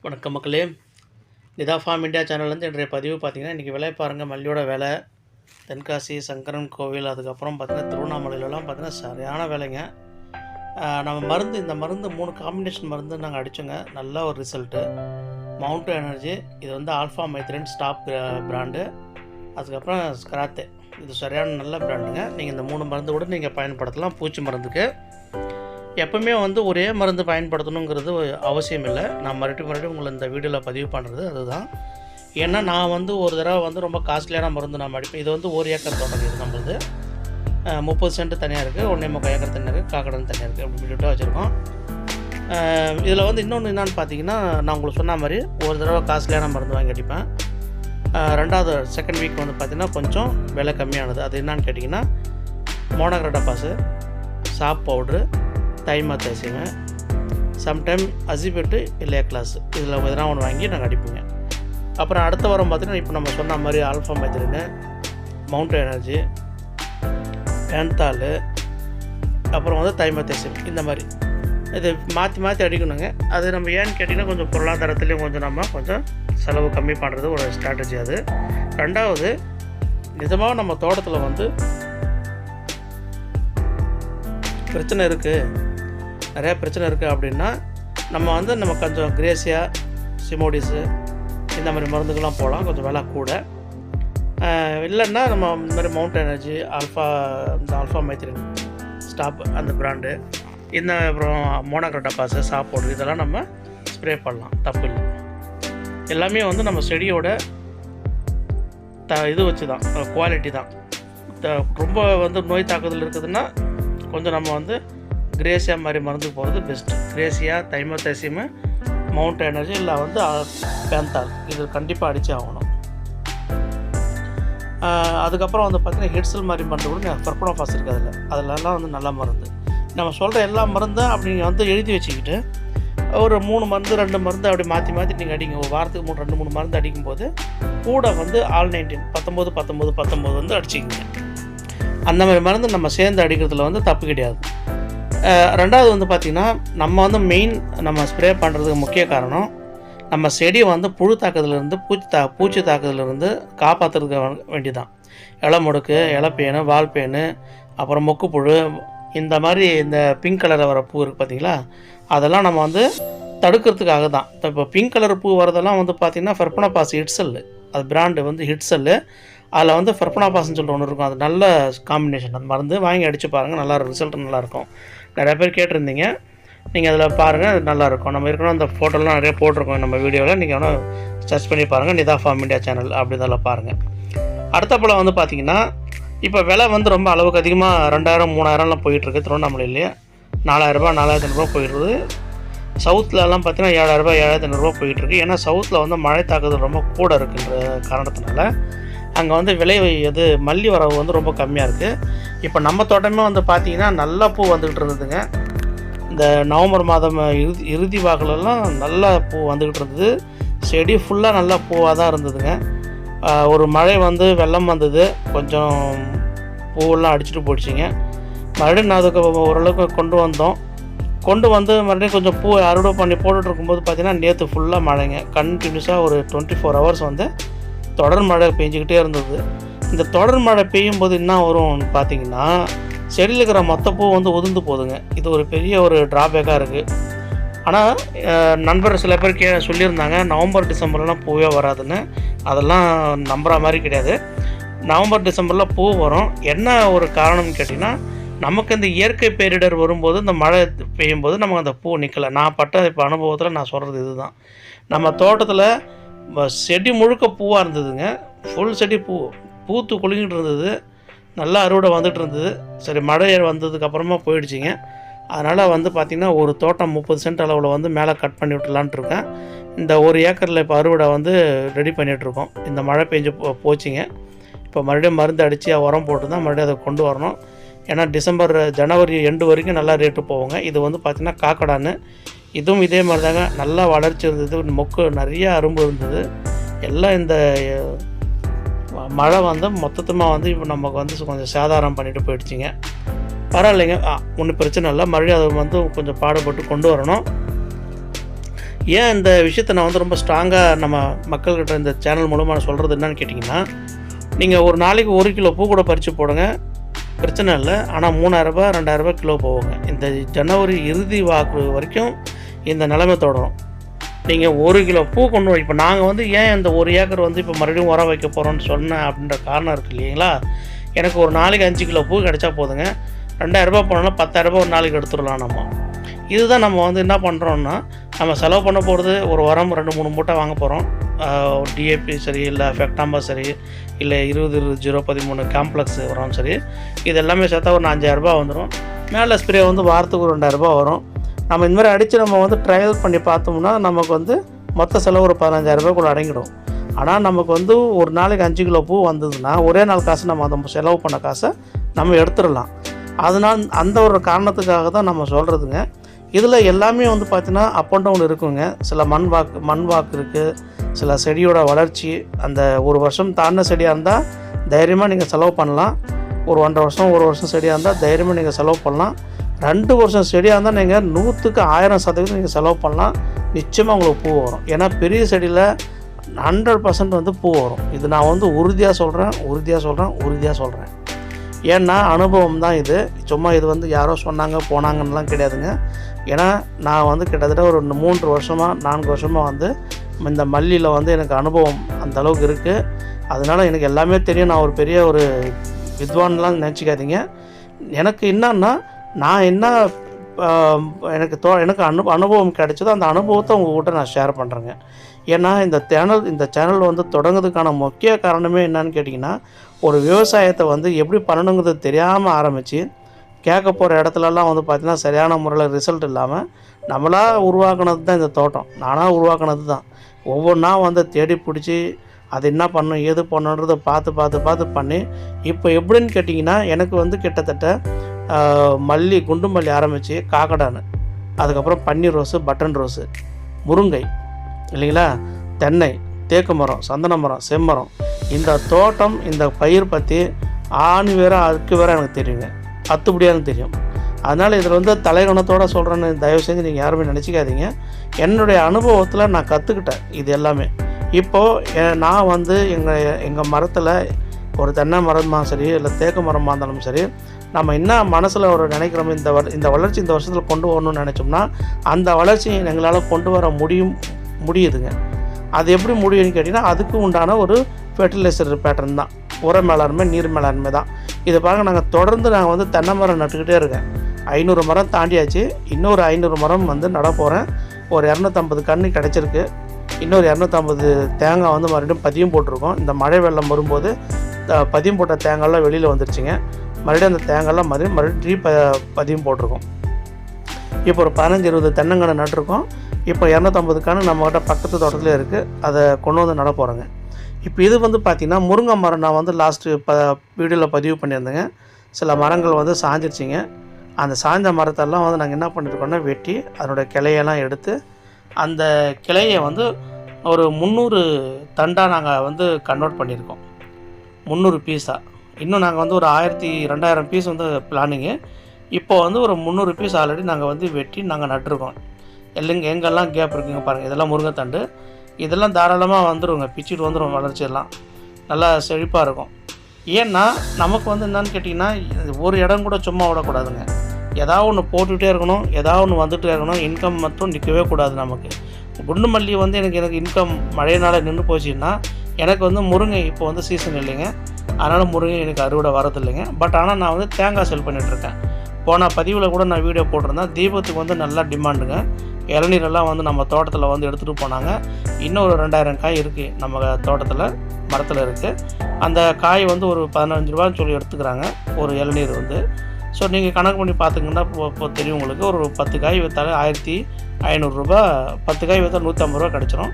வணக்கம் மக்களே. Nita form India சேனல்லேருந்து இன்றைய பதிவு பார்த்திங்கன்னா, இன்றைக்கி விலை பாருங்கள். மல்லியோட விலை தென்காசி சங்கரன் கோவில், அதுக்கப்புறம் பார்த்திங்கன்னா திருவண்ணாமலையிலலாம் பார்த்திங்கன்னா சரியான விலைங்க. நம்ம மருந்து, இந்த மருந்து 3 காம்பினேஷன் மருந்து நாங்கள் அடித்தோங்க. நல்ல ஒரு ரிசல்ட்டு. மவுண்ட் எனர்ஜி, இது வந்து ஆல்ஃபா மைத்ரேன் ஸ்டாப் பிராண்டு, அதுக்கப்புறம் ஸ்க்ராத்தே, இது சரியான நல்ல பிராண்டுங்க. நீங்கள் இந்த 3 மருந்து கூட நீங்கள் பயன்படுத்தலாம். பூச்சி மருந்துக்கு எப்பவுமே வந்து ஒரே மருந்து பயன்படுத்தணுங்கிறது அவசியம் இல்லை. நான் மறுபடியும் உங்களை இந்த வீடியோவில் பதிவு பண்ணுறது அதுதான். ஏன்னா நான் வந்து ஒரு தடவை வந்து ரொம்ப காஸ்ட்லியான மருந்து நான் அடிப்பேன். இது வந்து 1 ஏக்கர் தோட்டம். இது நம்மளுது 30 சென்ட் தனியாக இருக்குது, 1.25 ஏக்கர் தனியாக இருக்குது, காக்கடன் தனியாக இருக்குது, அப்படி சொல்லிட்டு வச்சுருக்கோம். இதில் வந்து இன்னொன்று என்னென்னு பார்த்தீங்கன்னா, நான் உங்களுக்கு சொன்ன மாதிரி ஒரு தடவை காஸ்ட்லியான மருந்து வாங்கி அடிப்பேன். ரெண்டாவது செகண்ட் வீக் வந்து பார்த்திங்கன்னா கொஞ்சம் விலை கம்மியானது. அது என்னான்னு கேட்டிங்கன்னா, மோனோக்ரோட்டோபாஸ், சாப் பவுட்ரு, தைமத்தேசியமு, சம்டைம் அசிபெட்டு இல்லை கிளாஸ், இதில் எதனா ஒன்று வாங்கி நாங்கள் அடிப்போங்க. அப்புறம் அடுத்த வாரம் பார்த்திங்கன்னா, இப்போ நம்ம சொன்ன மாதிரி ஆல்ஃபா மைத்ரேனு, மவுண்ட் எனர்ஜி, பேந்தால், அப்புறம் வந்து தைமத்தேசியம், இந்த மாதிரி இது மாற்றி அடிக்கணுங்க. அது நம்ம ஏன்னு கேட்டிங்கன்னா, கொஞ்சம் பொருளாதாரத்துலேயும் கொஞ்சம் செலவு கம்மி பண்ணுறது ஒரு ஸ்ட்ராட்டஜி அது. ரெண்டாவது, நிஜமாக நம்ம தோட்டத்தில் வந்து பிரச்சனை இருக்குது, நிறையா பிரச்சனை இருக்குது அப்படின்னா, நம்ம கொஞ்சம் கிரேசியா, சிமோடிஸு, இந்த மாதிரி மருந்துக்கெல்லாம் போகலாம். கொஞ்சம் விலை கூட. இல்லைன்னா நம்ம இந்த மாதிரி மவுண்ட் எனர்ஜி, இந்த ஆல்ஃபா மைத்ரேன் ஸ்டாப் அந்த பிராண்டு, அப்புறம் மோனோக்ரோட்டோபாஸ், சாப் பவுடர், இதெல்லாம் நம்ம ஸ்ப்ரே பண்ணலாம், தப்பு இல்லை. எல்லாமே வந்து நம்ம செடியோட இது வச்சு தான், குவாலிட்டி தான். ரொம்ப வந்து நோய் தாக்குதல் இருக்குதுன்னா கொஞ்சம் நம்ம வந்து கிரேசியா மாதிரி மருந்துக்கு போகிறது பெஸ்ட்டு. கிரேசியா, தைமத்தேசியமு, மவுண்ட் எனர்ஜி, இல்லை வந்து பேந்தால், இது கண்டிப்பாக அடித்தே ஆகணும். அதுக்கப்புறம் வந்து பார்த்திங்கன்னா ஹெட்சல் மாதிரி மருந்து கூட ஃபர்பனோபாஸ் இருக்குது. அதிலெல்லாம் வந்து நல்ல மருந்து. நம்ம சொல்கிற எல்லா மருந்தும் அப்படி நீங்கள் வந்து எழுதி வச்சுக்கிட்டு ஒரு 3 மருந்து 2 மருந்து அப்படி மாற்றி நீங்கள் அடிங்க. ஒரு வாரத்துக்கு 2-3 மருந்து அடிக்கும்போது கூட வந்து ஆல்-19 19 வந்து அடிச்சிக்கிங்க. அந்த மாதிரி மருந்து நம்ம சேர்ந்து அடிக்கிறதுல வந்து தப்பு கிடையாது. ரெண்டாவது வந்து பார்த்திங்கன்னா, நம்ம வந்து நம்ம ஸ்ப்ரே பண்ணுறதுக்கு முக்கிய காரணம், நம்ம செடியை வந்து புழு தாக்குதலேருந்து பூச்சி தாக்குதலேருந்து காப்பாற்றுறதுக்கு வேண்டிதான். இலை முடுக்கு, இலைப்பேனு, வால்பேனு, அப்புறம் மொக்குப்புழு, இந்த மாதிரி இந்த பிங்க் கலரில் வர பூ இருக்குது பார்த்திங்களா, அதெல்லாம் நம்ம வந்து தடுக்கிறதுக்காக தான். இப்போ பிங்க் கலர் பூ வரதெல்லாம் வந்து பார்த்திங்கன்னா ஃபர்பனோபாஸ் ஹிட்செல்லு, அது பிராண்டு வந்து ஹிட்செல்லு. அதில் வந்து ஃபர்பனோபாஸ்ன்னு சொல்லிட்டு ஒன்று இருக்கும். அது நல்ல காம்பினேஷன். அந்த மருந்து வாங்கி அடித்து பாருங்கள், நல்லா ரிசல்ட் நல்லாயிருக்கும். நிறையா பேர் கேட்டிருந்தீங்க, நீங்கள் அதில் பாருங்கள், அது நல்லாயிருக்கும். நம்ம ஏற்கனவே அந்த ஃபோட்டோலாம் நிறைய போட்டிருக்கோம் நம்ம வீடியோவில். நீங்கள் வேணால் சர்ச் பண்ணி பாருங்கள், நிதா ஃபார்ம் இந்தியா சேனல், அப்படி இதெல்லாம் பாருங்கள். அடுத்த போல் வந்து பார்த்திங்கன்னா, இப்போ விலை வந்து ரொம்ப அளவுக்கு அதிகமாக 2000 3000லாம் போயிட்டுருக்கு. திருவண்ணாமலையிலேயே 4000 4500 போயிட்டுருக்குது. சவுத்துலலாம் பார்த்திங்கன்னா 7000 7500 போயிட்டுருக்கு. ஏன்னா சவுத்தில் வந்து மழை தாக்குதல் ரொம்ப கூட இருக்குன்ற காரணத்தினால அங்கே வந்து விலை மல்லி வரவு வந்து ரொம்ப கம்மியாக இருக்குது. இப்போ நம்ம தோட்டமே வந்து பார்த்திங்கன்னா நல்லா பூ வந்துக்கிட்டு இருந்ததுங்க. இந்த நவம்பர் மாதம் இறுதி வாக்கிலெல்லாம் நல்லா பூ வந்துக்கிட்டு இருந்தது. செடி ஃபுல்லாக நல்லா பூவாக தான் இருந்ததுங்க. ஒரு மழை வந்து வெள்ளம் வந்தது, கொஞ்சம் பூவெல்லாம் அடிச்சுட்டு போயிடுச்சிங்க. மறுபடியும் நான் அதுக்கு ஓரளவுக்கு கொண்டு வந்து மறுபடியும் கொஞ்சம் பூ அறுவடை பண்ணி போட்டுட்டு இருக்கும்போது பார்த்திங்கன்னா நேற்று ஃபுல்லாக மழைங்க. கண்டினியூஸாக ஒரு 24 ஹவர்ஸ் வந்து தொடர் மழை பெஞ்சிக்கிட்டே இருந்தது. இந்த தொடர் மழை பெய்யும் போது என்ன வரும்னு பார்த்திங்கன்னா, செடியில் இருக்கிற மொத்த பூ வந்து உதிர்ந்து போகுதுங்க. இது ஒரு பெரிய ஒரு ட்ராபேக்காக இருக்குது. ஆனால் நண்பர் சில பேர் சொல்லியிருந்தாங்க, நவம்பர் டிசம்பர்லாம் பூவே வராதுன்னு. அதெல்லாம் நம்புகிற மாதிரி கிடையாது. நவம்பர் டிசம்பரில் பூ வரும். என்ன ஒரு காரணம்னு கேட்டிங்கன்னா, நமக்கு இந்த இயற்கை பேரிடர் வரும்போது, இந்த மழை பெய்யும்போது நமக்கு அந்த பூ நிற்கலை. நான் பட்ட இப்போ அனுபவத்தில் நான் சொல்கிறது இதுதான். நம்ம தோட்டத்தில் செடி முழுக்க பூவாக இருந்ததுங்க. ஃபுல் செடி பூத்து குலுங்கிட்டு இருந்தது. நல்லா அறுவடை வந்துட்டு இருந்தது. சரி, மழை வந்ததுக்கப்புறமா போயிடுச்சிங்க. அதனால் வந்து பார்த்திங்கன்னா ஒரு தோட்டம் 30 சென்ட் அளவில் வந்து மேலே கட் பண்ணி விட்டுலான்ட்டு இருக்கேன். இந்த 1 ஏக்கரில் இப்போ அறுவடை வந்து ரெடி பண்ணிகிட்ருக்கோம். இந்த மழை பெஞ்சு போச்சுங்க. இப்போ மறுபடியும் மருந்து அடித்து உரம் போட்டு தான் மறுபடியும் அதை கொண்டு வரணும். ஏன்னா ஜனவரி எண்டு வரைக்கும் நல்லா ரேட்டு போவோங்க. இது வந்து பார்த்திங்கன்னா காக்கடான்னு, இதுவும் இதே மாதிரி தாங்க. நல்லா வளர்ச்சி இருந்தது, மொக்கு நிறைய அரும்பு இருந்தது. எல்லாம் இந்த மழை வந்து மொத்தமாக வந்து இப்போ நமக்கு வந்து கொஞ்சம் சேதாரம் பண்ணிட்டு போயிடுச்சிங்க. பரவாயில்லைங்க, ஒன்றும் பிரச்சனை இல்லை. மறுபடியும் அதை வந்து கொஞ்சம் பாடுபட்டு கொண்டு வரணும். ஏன் இந்த விஷயத்தை நான் வந்து ரொம்ப ஸ்ட்ராங்காக நம்ம மக்கள்கிட்ட இந்த சேனல் மூலமாக நான் சொல்கிறது என்னன்னு கேட்டிங்கன்னா, நீங்கள் ஒரு நாளைக்கு 1 கிலோ பூ கூட பறித்து போடுங்க, பிரச்சனை இல்லை. ஆனால் ரூ. 3000 ரூ. 2000 கிலோ போகுங்க. இந்த ஜனவரி இறுதி வாக்கு வரைக்கும் இந்த நிலைமை தொடரும். நீங்கள் 1 கிலோ பூ கொண்டு இப்போ நாங்கள் வந்து ஏன் இந்த 1 ஏக்கர் வந்து இப்போ மறுபடியும் உரம் வைக்க போகிறோன்னு சொன்னேன் அப்படின்ற காரணம் இருக்குது இல்லைங்களா. எனக்கு ஒரு நாளைக்கு 5 கிலோ பூ கிடச்சா போதுங்க. ரூ. 2000 போனாலும் ரூ. 10,000 ஒரு நாளைக்கு எடுத்துடலாம் நம்ம. இதுதான் நம்ம வந்து என்ன பண்ணுறோன்னா, நம்ம செலவு பண்ண போகிறது ஒரு உரம் 2-3 மூட்டை வாங்க போகிறோம். டிஏபி சரி, இல்லை ஃபெக்டாம்பா சரி, இல்லை 20-0-13 காம்ப்ளெக்ஸ் உரம் சரி, இது எல்லாமே சேர்த்தா ஒரு 5,000 வந்துடும். மேலே ஸ்ப்ரே வந்து வாரத்துக்கு ஒரு 2,000 வரும். நம்ம இந்த மாதிரி அடித்து நம்ம வந்து ட்ரையல் பண்ணி பார்த்தோம்னா நமக்கு வந்து மொத்த செலவு ஒரு 15,000 கூட அடங்கிடும். ஆனால் நமக்கு வந்து ஒரு நாளைக்கு 5 கிலோ பூ வந்ததுன்னா ஒரே நாள் காசு நம்ம அந்த செலவு பண்ண காசை நம்ம எடுத்துடலாம். அதனால் அந்த ஒரு காரணத்துக்காக தான் நம்ம சொல்கிறதுங்க. இதில் எல்லாமே வந்து பார்த்திங்கன்னா அப் அண்ட் டவுன் இருக்குங்க. சில மண் வாக்கு இருக்குது, சில செடியோட வளர்ச்சி. அந்த ஒரு வருஷம் தாண்டின செடியாக இருந்தால் தைரியமாக நீங்கள் செலவு பண்ணலாம். ஒரு 1.5 வருஷம் 1 வருஷம் செடியாக இருந்தால் தைரியமாக நீங்கள் செலவு பண்ணலாம். 2 வருஷம் செடியாக இருந்தால் நீங்கள் 100க்கு 1000% நீங்கள் செலவு பண்ணலாம். நிச்சயமாக உங்களுக்கு பூ வரும். ஏன்னா பெரிய செடியில் 100% வந்து பூ வரும். இது நான் வந்து உறுதியாக சொல்கிறேன். ஏன்னா அனுபவம் தான் இது. சும்மா இது வந்து யாரோ சொன்னாங்க போனாங்கன்னெலாம் கிடையாதுங்க. ஏன்னா நான் வந்து கிட்டத்தட்ட ஒரு 3 வருஷமாக 4 வருஷமாக வந்து இந்த மல்லியில் வந்து எனக்கு அனுபவம் அந்த அளவுக்கு இருக்குது. அதனால் எனக்கு எல்லாமே தெரியும். நான் ஒரு பெரிய ஒரு வித்வான்லாம் நினச்சிக்காதீங்க. எனக்கு என்னன்னா, நான் என்ன எனக்கு அனுபவம் கிடைச்சதோ அந்த அனுபவத்தை உங்கள்கிட்ட நான் ஷேர் பண்ணுறேங்க. ஏன்னா இந்த சேனல் வந்து தொடங்குறதுக்கான முக்கிய காரணமே என்னன்னு கேட்டிங்கன்னா, ஒரு விவசாயத்தை வந்து எப்படி பண்ணணுங்கிறது தெரியாமல் ஆரம்பித்து கேட்க போகிற இடத்துலலாம் வந்து பார்த்திங்கன்னா சரியான முறையில் ரிசல்ட் இல்லாமல் நம்மளாக உருவாக்குனது தான் இந்த தோட்டம். நானாக உருவாக்குனது தான். ஒவ்வொன்றா வந்து தேடி பிடிச்சி அது என்ன பண்ணணும் ஏது பண்ணணுன்றதை பார்த்து பண்ணி இப்போ எப்படின்னு கேட்டிங்கன்னா, எனக்கு வந்து கிட்டத்தட்ட மல்லி, குண்டு மல்லி ஆரம்பித்து காக்கடானு, அதுக்கப்புறம் பன்னீர் ரோஸு, பட்டன் ரோஸு, முருங்கை இல்லைங்களா, தென்னை, தேக்கு மரம், சந்தன மரம், செம்மரம், இந்த தோட்டம் இந்த பயிர் பற்றி ஆணி வேற அதுக்கு வேற எனக்கு தெரியுங்க, அத்துப்படியாக தெரியும். அதனால் இதில் வந்து தலைகணத்தோடு சொல்கிறேன்னு தயவு செஞ்சு நீங்கள் யாருமே நினச்சிக்காதீங்க. என்னுடைய அனுபவத்தில் நான் கற்றுக்கிட்டேன் இது எல்லாமே. இப்போது நான் வந்து எங்கள் மரத்தில் ஒரு தென்னை மரமாக சரி, இல்லை தேக்கு மரமாக இருந்தாலும் சரி, நம்ம என்ன மனசில் ஒரு நினைக்கிறோமோ இந்த வளர்ச்சி இந்த வருஷத்தில் கொண்டு வரணும்னு நினச்சோம்னா அந்த வளர்ச்சியை எங்களால் கொண்டு வர முடியுதுங்க. அது எப்படி முடியும்னு கேட்டிங்கன்னா, அதுக்கு உண்டான ஒரு ஃபெர்டிலைசர் பேட்டர்ன் தான், உர மேலாண்மை, நீர் மேலாண்மை தான். இதை பாருங்கள், நாங்கள் தொடர்ந்து வந்து தென்னை மரம் நட்டுக்கிட்டே இருக்கேன். 500 மரம் தாண்டியாச்சு. இன்னொரு 500 மரம் வந்து நட போகிறேன். ஒரு 250 கன்று கிடச்சிருக்கு. இன்னொரு 250 தேங்காய் வந்து மறுபடியும் பதியம் போட்டிருக்கோம். இந்த மழை வெள்ளம் வரும்போது பதியம் போட்ட தேங்காயெல்லாம் வெளியில் வந்துருச்சுங்க. மறுபடியும் அந்த தேங்காயெல்லாம் மறுபடியும் பதியம் போட்டிருக்கோம். இப்போ ஒரு 15-20 தென்னங்கன்று நட்டுருக்கோம். இப்போ 250 கன்று நம்மகிட்ட பக்கத்து தோட்டத்தில் இருக்குது. அதை கொண்டு வந்து நட போகிறேங்க. இப்போ இது வந்து பார்த்திங்கன்னா முருங்கை மரம் நான் வந்து லாஸ்ட்டு வீடியோவில் பதிவு பண்ணியிருந்தேங்க. சில மரங்கள் வந்து சாஞ்சிருச்சிங்க. அந்த சாய்ந்த மரத்தெல்லாம் வந்து நாங்கள் என்ன பண்ணியிருக்கோம்னா வெட்டி அதனுடைய கிளையெல்லாம் எடுத்து அந்த கிளையை வந்து ஒரு 300 தண்டாக நாங்கள் வந்து கன்வெர்ட் பண்ணியிருக்கோம். 300 பீஸாக. இன்னும் நாங்கள் வந்து ஒரு 1000-2000 பீஸ் வந்து பிளானிங்கு. இப்போ வந்து ஒரு 300 பீஸ் ஆல்ரெடி நாங்கள் வந்து வெட்டி நாங்கள் நட்டுருக்கோம். எங்கெல்லாம் கேப் இருக்குங்க பாருங்கள். இதெல்லாம் முருங்கைத்தண்டு. இதெல்லாம் தாராளமாக வந்துடுங்க, பிச்சுட்டு வந்துடும். வளர்ச்சியெல்லாம் நல்லா செழிப்பாக இருக்கும். ஏன்னா நமக்கு வந்து என்னன்னு கேட்டிங்கன்னா, ஒரு இடம் கூட சும்மா விடக்கூடாதுங்க. ஏதாவது ஒன்று போட்டுக்கிட்டே இருக்கணும், ஏதாவது ஒன்று வந்துகிட்டே இருக்கணும். இன்கம் மட்டும் நிற்கவே கூடாது நமக்கு. குண்டு மல்லி வந்து எனக்கு இன்கம் மழையினால் நின்று போச்சுன்னா, எனக்கு வந்து முருங்கை இப்போ வந்து சீசன் இல்லைங்க. அதனால் முருங்கை எனக்கு அறுவடை வரதில்லைங்க. பட் ஆனால் நான் வந்து தேங்காய் செல் பண்ணிகிட்ருக்கேன். போன பதிவில் கூட நான் வீடியோ போட்டிருந்தேன். தீபத்துக்கு வந்து நல்லா டிமாண்டுங்க. இளநீரெல்லாம் வந்து நம்ம தோட்டத்தில் வந்து எடுத்துகிட்டு போனாங்க. இன்னும் ஒரு 2000 காய் இருக்குது நம்ம தோட்டத்தில், மரத்தில் இருக்குது. அந்த காய் வந்து ஒரு 15 ரூபான்னு சொல்லி எடுத்துக்கிறாங்க ஒரு இளநீர் வந்து. ஸோ நீங்கள் கணக்கு பண்ணி பார்த்துங்கன்னா இப்போ தெரியும் உங்களுக்கு. ஒரு 10 காய் விற்றாலே 1500 ரூபா, 10 காய் விற்றா 150 ரூபா கிடச்சிரும்.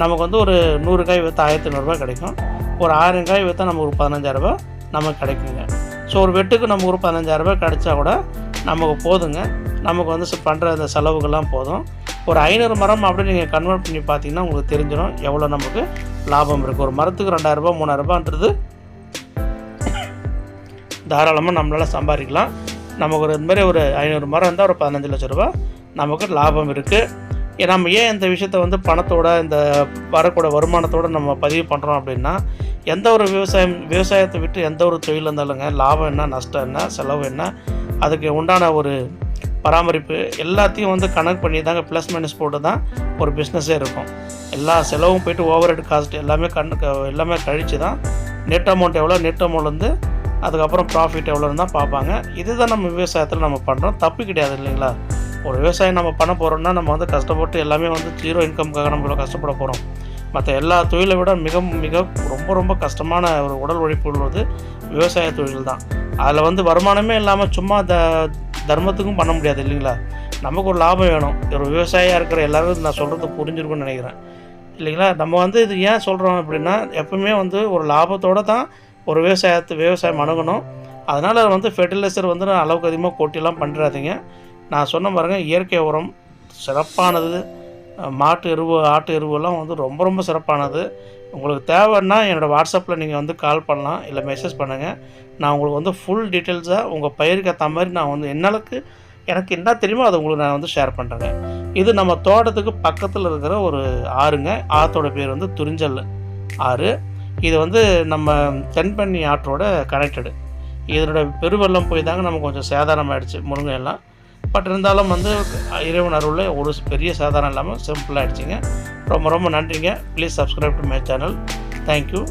நமக்கு வந்து ஒரு 100 காய் விற்றா 1500 ரூபா கிடைக்கும். ஒரு 1000 காய் விற்றா நமக்கு ஒரு 15000 ரூபா நமக்கு கிடைக்குங்க. ஸோ ஒரு வெட்டுக்கு நமக்கு ஒரு 15000 ரூபா கிடச்சா கூட நமக்கு போதுங்க. நமக்கு வந்து பண்ணுற அந்த செலவுகள்லாம் போதும். ஒரு 500 மரம் அப்படி நீங்கள் கன்வெர்ட் பண்ணி பார்த்தீங்கன்னா உங்களுக்கு தெரிஞ்சிடும் எவ்வளோ நமக்கு லாபம் இருக்குது. ஒரு மரத்துக்கு 2000 ரூபா 3000 ரூபான்றது தாராளமாக நம்மளால் சம்பாதிக்கலாம். நமக்கு ஒரு இந்த மாதிரி ஒரு 500 மரம் இருந்தால் ஒரு 15 லட்ச ரூபா நமக்கு லாபம் இருக்குது. நம்ம ஏன் இந்த விஷயத்த வந்து பணத்தோட இந்த வரக்கூடிய வருமானத்தோடு நம்ம பதிவு பண்ணுறோம் அப்படின்னா, எந்த ஒரு விவசாயத்தை விட்டு எந்த ஒரு தொழில் இருந்தாலுங்க, லாபம் என்ன, நஷ்டம் என்ன, செலவு என்ன, அதுக்கு உண்டான ஒரு பராமரிப்பு எல்லாத்தையும் வந்து கணக்கு பண்ணி தாங்க ப்ளஸ் மைனஸ் போட்டு தான் ஒரு பிஸ்னஸே இருக்கும். எல்லா செலவும் போய்ட்டு ஓவர் ஹெட் காஸ்ட் எல்லாமே கழித்து தான் நெட் அமௌண்ட் எவ்வளோ, நெட் அமௌண்ட்லேருந்து அதுக்கப்புறம் ப்ராஃபிட் எவ்வளோன்னு தான் பார்ப்பாங்க. இதுதான் நம்ம விவசாயத்தில் நம்ம பண்ணுறோம். தப்பு கிடையாது இல்லைங்களா? ஒரு விவசாயம் நம்ம பண்ண போகிறோம்னா நம்ம வந்து கஷ்டப்பட்டு எல்லாமே வந்து 0 இன்கம்காக நம்ம இவ்வளோ கஷ்டப்பட போகிறோம். மற்ற எல்லா தொழிலை விட மிக ரொம்ப ரொம்ப கஷ்டமான ஒரு உடல் உழைப்பு உள்ளது விவசாய தொழில் தான். அதில் வந்து வருமானமே இல்லாமல் சும்மா தர்மத்துக்கும் பண்ண முடியாது இல்லைங்களா? நமக்கு ஒரு லாபம் வேணும். ஒரு விவசாயியாக இருக்கிற எல்லோரும் நான் சொல்கிறது புரிஞ்சிருக்குன்னு நினைக்கிறேன் இல்லைங்களா? நம்ம வந்து இது ஏன் சொல்கிறோம் அப்படின்னா, எப்பவுமே வந்து ஒரு லாபத்தோடு தான் ஒரு விவசாயம் அணுகணும். அதனால் வந்து ஃபெர்டிலைசர் வந்து அளவுக்கு அதிகமாக கொட்டிலாம் பண்ணுறாதீங்க. நான் சொன்ன பாருங்க, இயற்கை உரம் சிறப்பானது. மாட்டு எருவு, ஆட்டு எருவெல்லாம் வந்து ரொம்ப ரொம்ப சிறப்பானது. உங்களுக்கு தேவைன்னா என்னோடய வாட்ஸ்அப்பில் நீங்கள் வந்து கால் பண்ணலாம், இல்லை மெசேஜ் பண்ணுங்கள். நான் உங்களுக்கு வந்து ஃபுல் டீட்டெயில்ஸாக உங்கள் பயிருக்கு ஏற்ற மாதிரி நான் வந்து எனக்கு என்ன தெரியுமோ அதை உங்களுக்கு நான் வந்து ஷேர் பண்ணுறேங்க. இது நம்ம தோட்டத்துக்கு பக்கத்தில் இருக்கிற ஒரு ஆறுங்க. ஆற்றோட பேர் வந்து துரிஞ்சல் ஆறு. இது வந்து நம்ம தென்பண்ணி ஆற்றோட கனெக்டடு. இதனோட பெருவெள்ளம் போய் தாங்க நம்ம கொஞ்சம் சேதாரமாகிடுச்சு முருங்கை எல்லாம். பட் இருந்தாலும் வந்து இறைவன் அருளில் ஒரு பெரிய சேதாரம் இல்லாமல் சிம்பிளாக ஆகிடுச்சிங்க. ரொம்ப ரொம்ப நன்றிங்க. Please subscribe to my channel. Thank you.